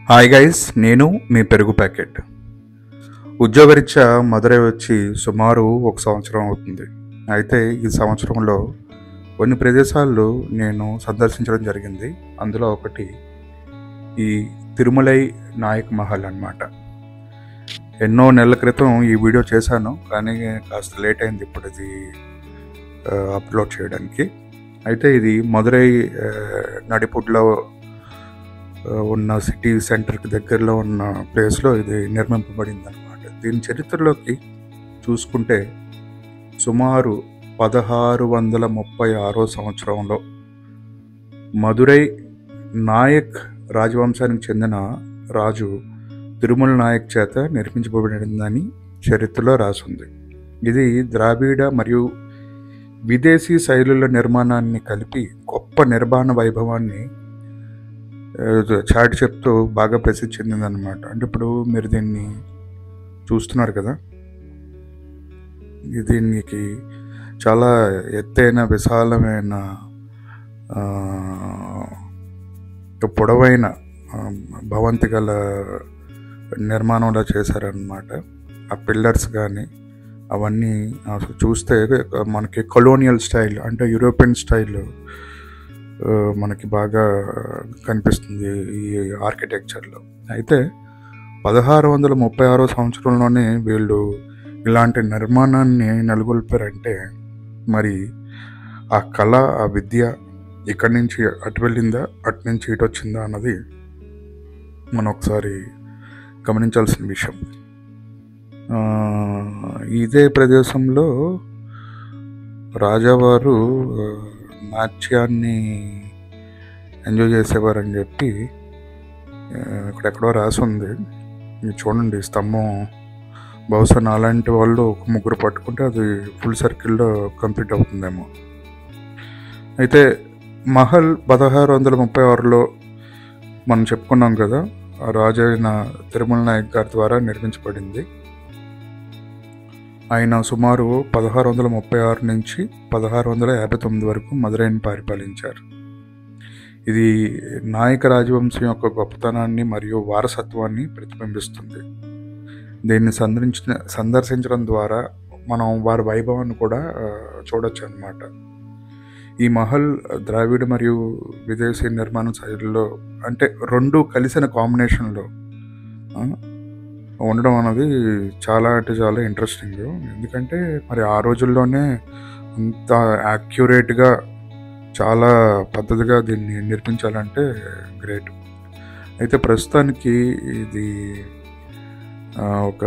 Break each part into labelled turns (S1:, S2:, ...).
S1: Hi guys, నేను మీ పెరుగు packet. ఉద్యోగరీత్యా మదురై వచ్చి సుమారు 1 సంవత్సరం అవుతుంది. అయితే ఈ సంవత్సరంలో కొన్ని ప్రదేశాలు నేను సందర్శించడం జరిగింది. అందులో ఒకటి ఈ తిరుమలై నాయక్ మహల్ అన్నమాట. ఎన్నో నెలల క్రితం ఈ వీడియో చేశాను, కానీ కాస్త లేట్ అయింది ఇప్పుడు ఇది అప్లోడ్ చేయడానికి. అయితే ఇది మదురై నడిపుడ్లో ఉన్న సిటీ సెంటర్కి దగ్గరలో ఉన్న ప్లేస్లో ఇది నిర్మింపబడింది అనమాట. దీని చరిత్రలోకి చూసుకుంటే సుమారు 1636 సంవత్సరంలో మదురై నాయక్ రాజవంశానికి చెందిన రాజు తిరుమల నాయక్ చేత నిర్మించబడిందని చరిత్రలో రాసుంది. ఇది ద్రావిడ మరియు విదేశీ శైలుల నిర్మాణాన్ని కలిపి గొప్ప నిర్మాణ వైభవాన్ని చాటి చెప్తూ బాగా ప్రసిద్ధి చెందిందనమాట. అంటే ఇప్పుడు మీరు దీన్ని చూస్తున్నారు కదా, దీనికి చాలా ఎత్తైన విశాలమైన పొడవైన భవంతి గల నిర్మాణంలో చేశారనమాట. ఆ పిల్లర్స్ కానీ అవన్నీ చూస్తే మనకి కొలోనియల్ స్టైల్, అంటే యూరోపియన్ స్టైల్ మనకి బాగా కనిపిస్తుంది ఈ ఆర్కిటెక్చర్లో. అయితే 1636 సంవత్సరంలోనే వీళ్ళు ఇలాంటి నిర్మాణాన్ని నెలకొల్పారంటే మరి ఆ కళ, ఆ విద్య ఇక్కడి నుంచి అటు వెళ్ళిందా, అటు నుంచి ఇటు వచ్చిందా అన్నది మనం ఒకసారి గమనించాల్సిన విషయం. ఇదే ప్రదేశంలో రాజావారు నాట్యాన్ని ఎంజాయ్ చేసేవారని చెప్పి ఇక్కడెక్కడో రాసి ఉంది. ఇది చూడండి, స్తంభం బహుశా నాలాంటి వాళ్ళు ఒక ముగ్గురు పట్టుకుంటే అది ఫుల్ సర్కిల్లో కంప్లీట్ అవుతుందేమో. అయితే మహల్ 1636లో మనం చెప్పుకున్నాం కదా, ఆ రాజు అయిన తిరుమల నాయక్ గారి ద్వారా నిర్మించబడింది. ఆయన సుమారు 1636 నుంచి 1659 వరకు మదురైని పరిపాలించారు. ఇది నాయక రాజవంశం యొక్క గొప్పతనాన్ని మరియు వారసత్వాన్ని ప్రతిబింబిస్తుంది. దీన్ని సందర్శించడం ద్వారా మనం వారి వైభవాన్ని కూడా చూడొచ్చు అన్నమాట. ఈ మహల్ ద్రావిడ మరియు విదేశీ నిర్మాణ శైలిలో, అంటే రెండు కలిసిన కాంబినేషన్లో ఉండడం అనేది చాలా అంటే చాలా ఇంట్రెస్టింగ్. ఎందుకంటే మరి ఆ రోజుల్లోనే అంత యాక్యురేట్గా చాలా పద్ధతిగా దీన్ని నిర్మించాలంటే గ్రేట్. అయితే ప్రస్తుతానికి ఇది ఒక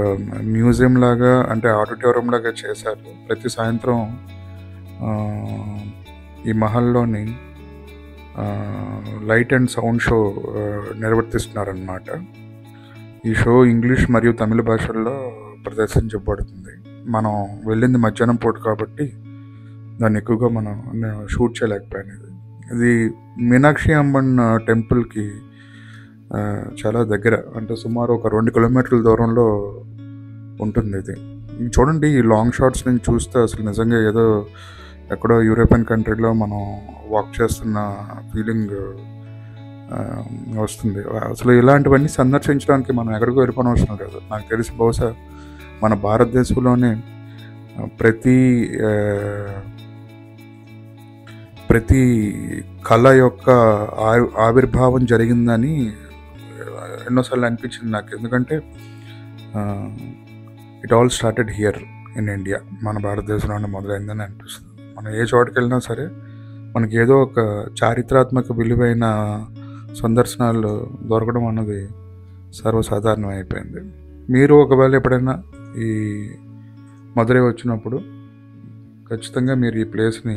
S1: మ్యూజియం లాగా, అంటే ఆడిటోరియం లాగా చేశారు. ప్రతి సాయంత్రం ఈ మహల్లోని లైట్ అండ్ సౌండ్ షో నిర్వర్తిస్తున్నారన్నమాట. ఈ షో ఇంగ్లీష్ మరియు తమిళ భాషల్లో ప్రదర్శించబడుతుంది. మనం వెళ్ళింది మధ్యాహ్నం పూట కాబట్టి దాన్ని ఎక్కువగా మనం షూట్ చేయలేకపోయినది. ఇది మీనాక్షి అమ్మన్ టెంపుల్కి చాలా దగ్గర, అంటే సుమారు ఒక 2 కిలోమీటర్ల దూరంలో ఉంటుంది. ఇది చూడండి, ఈ లాంగ్ షాట్స్ నుంచి చూస్తే అసలు నిజంగా ఏదో ఎక్కడో యూరోపియన్ కంట్రీలో మనం వాక్ చేస్తున్న ఫీలింగ్ వస్తుంది. అసలు ఇలాంటివన్నీ సందర్శించడానికి మనం ఎక్కడికో వెళ్ళిపోవడం అవసరం లేదు. నాకు తెలిసి బహుశా మన భారతదేశంలోనే ప్రతి కళ యొక్క ఆవిర్భావం జరిగిందని ఎన్నోసార్లు అనిపించింది నాకు. ఎందుకంటే it all started here in India, మన భారతదేశంలోనే మొదలైందని అనిపిస్తుంది. మనం ఏ చోటుకి వెళ్ళినా సరే మనకి ఏదో ఒక చారిత్రాత్మక విలువైన సందర్శనాలు దొరకడం అన్నది సర్వసాధారణం అయిపోయింది. మీరు ఒకవేళ ఎప్పుడైనా ఈ మదురై వచ్చినప్పుడు ఖచ్చితంగా మీరు ఈ ప్లేస్ని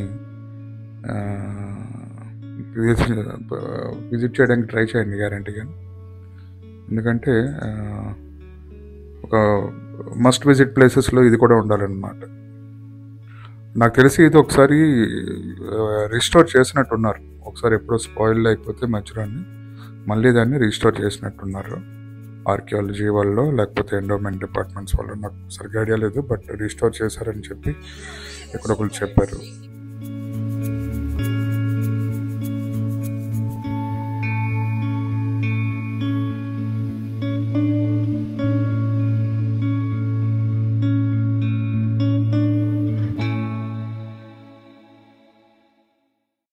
S1: విజిట్ చేయడానికి ట్రై చేయండి, గ్యారంటీగా. ఎందుకంటే ఒక మస్ట్ విజిట్ ప్లేసెస్లో ఇది కూడా ఉండాలన్నమాట. నాకు తెలిసి ఇది ఒకసారి రీస్టోర్ చేసినట్టున్నారు. ఒకసారి ఎప్పుడో స్పాయిల్ అయిపోతే మధ్యలోని మళ్ళీ దాన్ని రీస్టోర్ చేసినట్టున్నారు ఆర్కియాలజీ వాళ్ళు, లేకపోతే ఎండోమెంట్ డిపార్ట్మెంట్స్ వాళ్ళు. నాకు సరిగ్గా ఐడియా లేదు, బట్ రీస్టోర్ చేశారని చెప్పి ఎక్కడొకరు చెప్పారు.